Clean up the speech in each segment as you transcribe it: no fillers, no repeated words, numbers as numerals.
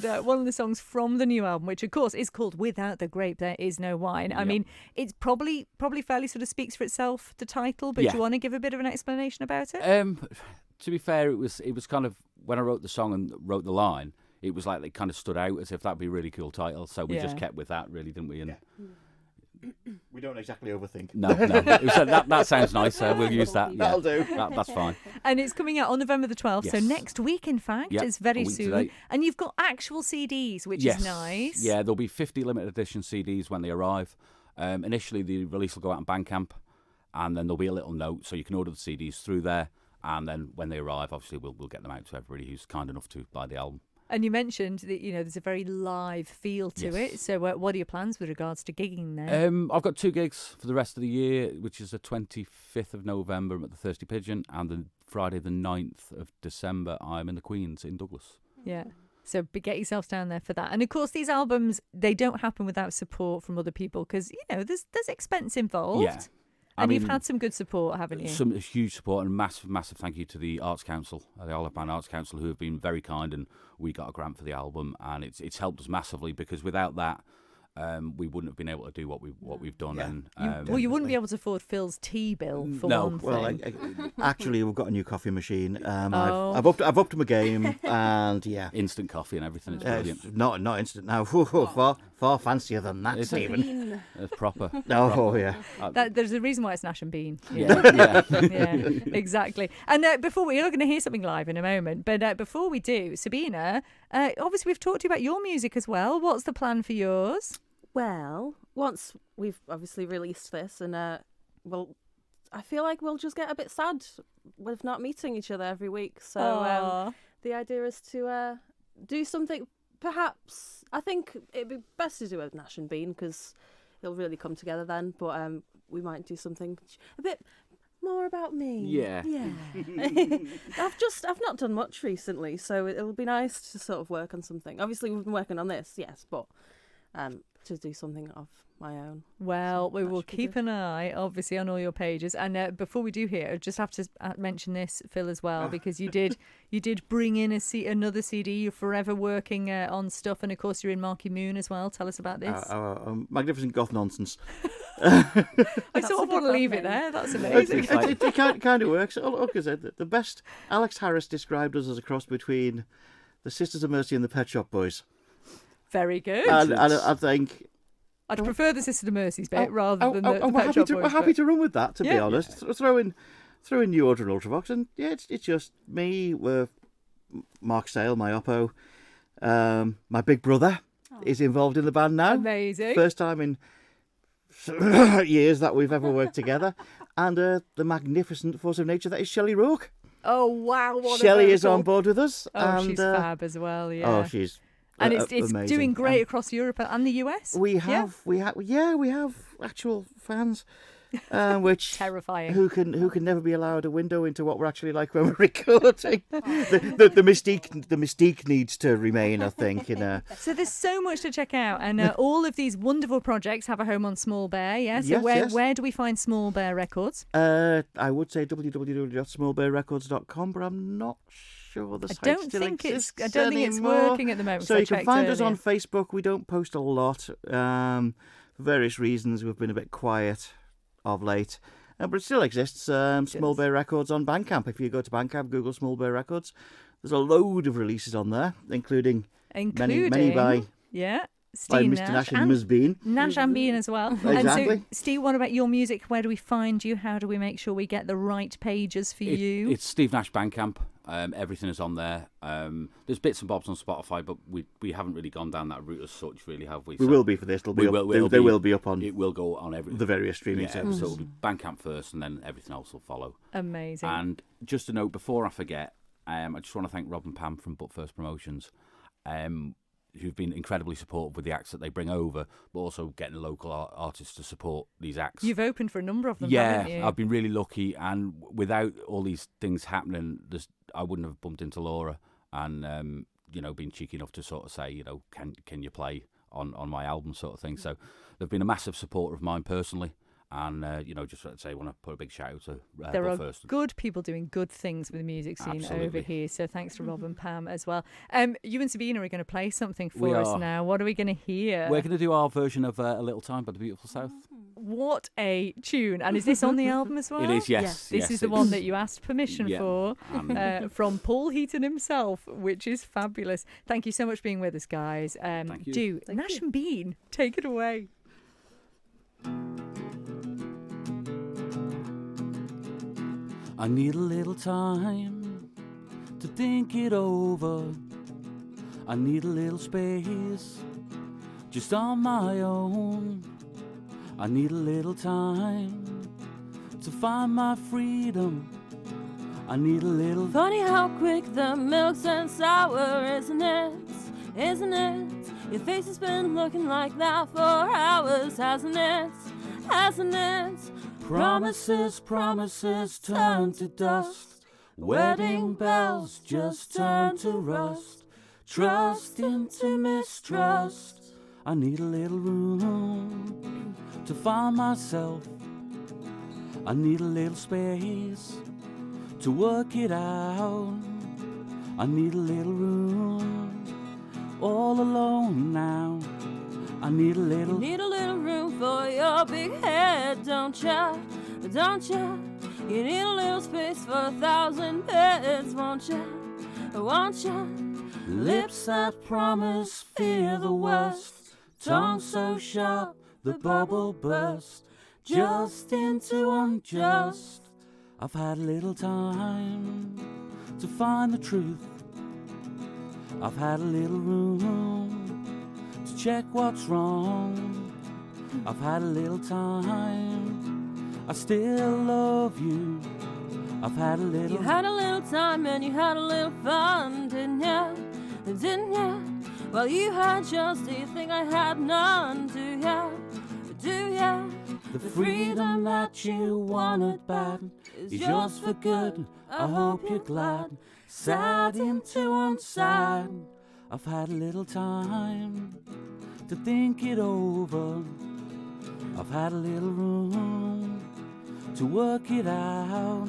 heard one of the songs from the new album, which of course is called "Without the Grape There Is No Wine." I mean, it's probably fairly sort of speaks for itself, the title. But do you want to give a bit of an explanation about it? To be fair, it was kind of when I wrote the song and wrote the line, it was like it kind of stood out as if that'd be a really cool title. So we just kept with that, really, didn't we? And we don't exactly overthink. No. It was, that sounds nice. We'll use that. That'll do. That's fine. And it's coming out on November the 12th, so next week, in fact. It's very soon. Today. And you've got actual CDs, which is nice. Yeah, there'll be 50 limited edition CDs when they arrive. Initially, the release will go out on Bandcamp, and then there'll be a little note, so you can order the CDs through there. And then when they arrive, obviously, we'll get them out to everybody who's kind enough to buy the album. And you mentioned that, there's a very live feel to it. So what are your plans with regards to gigging there? I've got 2 gigs for the rest of the year, which is the 25th of November at the Thirsty Pigeon, and the Friday the 9th of December, I'm in the Queen's in Douglas. Yeah. So get yourselves down there for that. And of course, these albums, they don't happen without support from other people because, there's expense involved. Yeah. And you've had some good support, haven't you? Some huge support, and massive thank you to the Arts Council, the Isle of Man Arts Council, who have been very kind, and we got a grant for the album, and it's helped us massively because without that, we wouldn't have been able to do what we've done. Yeah. And you wouldn't be able to afford Phil's tea bill for one thing. Well, actually, we've got a new coffee machine. I've upped my game, and instant coffee and everything. It's brilliant. It's not instant now. Far fancier than that, Stephen. It's proper. Yeah. There's a reason why it's Nash and Bean. Yeah. Exactly. And before you're going to hear something live in a moment, but before we do, Sabina, obviously we've talked to you about your music as well. What's the plan for yours? Well, once we've obviously released this, and I feel like we'll just get a bit sad with not meeting each other every week. So the idea is to do something. Perhaps I think it'd be best to do a Nash and Bean because it'll really come together then. But we might do something a bit more about me. Yeah. I've not done much recently, so it'll be nice to sort of work on something. Obviously, we've been working on this, yes, but to do something of my own. Well, we will keep an eye, obviously, on all your pages. And before we do here, I just have to mention this, Phil, as well, because you did bring in another CD. You're forever working on stuff, and of course, you're in Marky Moon as well. Tell us about this. Magnificent goth nonsense. I sort of want to leave it there. That's amazing. It kind of works. Look, as the best. Alex Harris described us as a cross between the Sisters of Mercy and the Pet Shop Boys. Very good. And I think I'd prefer the Sister of Mercy's bit rather than the we're Pet Shop Boys. We're happy to run with that, to be honest. Throw in New Order and Ultravox, and it's just me with Mark Sale, my oppo. My big brother is involved in the band now. Amazing. First time in years that we've ever worked together. And the magnificent force of nature that is Shelley Rourke. Oh, wow. Shelley is on board with us. Oh, and, she's fab as well, yeah. Oh, she's and it's amazing. Doing great across Europe and the US. We have actual fans, which terrifying. Who can never be allowed a window into what we're actually like when we're recording. The mystique needs to remain, I think. So there's so much to check out, and all of these wonderful projects have a home on Small Bear. Yeah. So where do we find Small Bear Records? I would say www.smallbearrecords.com, but I'm not sure the site still exists I don't think it's working at the moment. So you can find us on Facebook. We don't post a lot for various reasons. We've been a bit quiet of late, but it still exists. Small Bear Records on Bandcamp. If you go to Bandcamp, Google Small Bear Records, there's a load of releases on there, including many by Ste Mr. Nash and Sabina. Nash and Sabina as well. Exactly. And so, Steve, what about your music? Where do we find you? How do we make sure we get the right pages for you? It's Steve Nash Bandcamp. Everything is on there. There's bits and bobs on Spotify, but we haven't really gone down that route as such, really, have we? We will be for this. They will be up on. It will go on the various streaming services. So it'll be Bandcamp first, and then everything else will follow. Amazing. And just a note before I forget, I just want to thank Rob and Pam from But First Promotions, who've been incredibly supportive with the acts that they bring over, but also getting local artists to support these acts. You've opened for a number of them, haven't you? I've been really lucky, and without all these things happening, I wouldn't have bumped into Laura and been cheeky enough to sort of say, can you play on my album sort of thing. So they've been a massive supporter of mine personally, And, just to say, I want to put a big shout out to there Bill are Thurston. good people doing good things with the music scene Absolutely. over here. So thanks to Rob and Pam as well. You and Sabina are going to play something We for us are. now. What are we going to hear? We're going to do our version of A Little Time by the Beautiful South. What a tune. And is this on the album as well? It is, yes. This is the one that you asked permission for from Paul Heaton himself, which is fabulous. Thank you so much for being with us, guys. Thank you. Do Nash and Bean, take it away. I need a little time to think it over. I need a little space just on my own. I need a little time to find my freedom. I need a little... Funny how quick the milk turns sour, isn't it? Isn't it? Your face has been looking like that for hours, hasn't it? Hasn't it? Promises, promises turn to dust. Wedding bells just turn to rust. Trust into mistrust. I need a little room to find myself. I need a little space to work it out. I need a little room all alone now. I need a little... Need a little room for your big head, don't ya? Don't ya? You need a little space for 1,000 beds, won't ya? Won't ya? Lips that promise fear the worst. Tongue so sharp the bubble burst. Just into unjust. I've had a little time to find the truth. I've had a little room to check what's wrong. I've had a little time, I still love you. I've had a little... You had a little time and you had a little fun, didn't ya? Didn't ya? Well, you had just, do you think I had none? Do ya? Do ya? The freedom that you wanted bad is yours for good. I hope you're glad. Sad into unsad. I've had a little time to think it over. I've had a little room to work it out.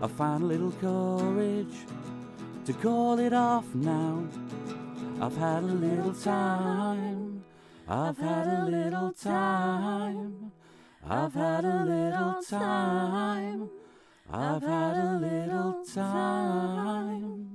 I found a little courage to call it off now. I've had a little time. I've had a little time. I've had a little time. I've had a little time.